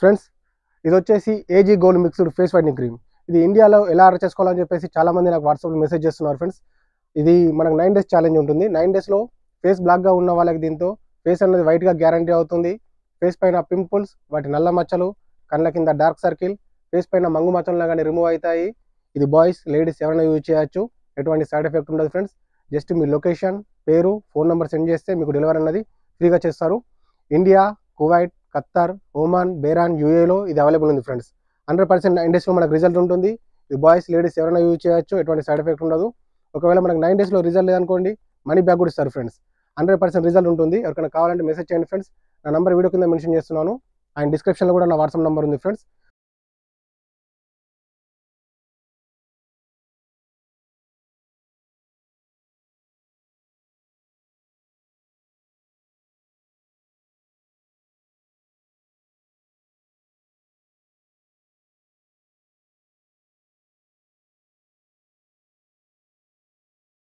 Friends, ఇది వచ్చేసి AG gold mixed face whitening cream. ఇది ఇండియాలో ఎలా ఆర్డర్ చేసుకోవాలని చెప్పేసి చాలామంది నాకు వాట్సాప్లో మెసేజ్ చేస్తున్నారు ఫ్రెండ్స్. ఇది మనకు 9 days ఛాలెంజ్ ఉంటుంది. 9 daysలో ఫేస్ బ్లాక్గా ఉన్న వాళ్ళకి దీంతో ఫేస్ అనేది వైట్గా గ్యారంటీ అవుతుంది. ఫేస్ పైన పింపుల్స్, వాటి నల్ల మచ్చలు, కళ్ళ కింద డార్క్ సర్కిల్, ఫేస్ పైన మంగు మచ్చలు కానీ రిమూవ్ అవుతాయి. ఇది బాయ్స్ లేడీస్ ఎవరైనా యూజ్ చేయొచ్చు. ఎటువంటి సైడ్ ఎఫెక్ట్ ఉండదు ఫ్రెండ్స్. జస్ట్ మీ లొకేషన్, పేరు, ఫోన్ నెంబర్ సెండ్ చేస్తే మీకు డెలివరీ అనేది ఫ్రీగా చేస్తారు. ఇండియా, కువైట్, ఖత్తర్, ఒమాన్, బెహ్రాన్, యూఏలో ఇది అవైలబుల్ ఉంది ఫ్రెండ్స్. 100% 9 daysలో మనకు రిజల్ట్ ఉంటుంది. ఇది బాయ్స్ లేడీస్ ఎవరైనా యూజ్ చేయొచ్చు. ఎటువంటి సైడ్ ఎఫెక్ట్ ఉండదు. ఒకవేళ మనకు 9 daysలో రిజల్ట్ లేదనుకోండి, మనీ బ్యాక్ కూడా ఇస్తారు ఫ్రెండ్స్. 100% రిజల్ట్ ఉంటుంది. ఎవరికైనా కావాలంటే మెసేజ్ చేయండి ఫ్రెండ్స్. నా నంబర్ వీడియో కింద మెన్షన్ చేస్తున్నాను. అండ్ డిస్క్రిప్షన్లో కూడా నా వాట్సాప్ నెంబర్ ఉంది ఫ్రెండ్స్.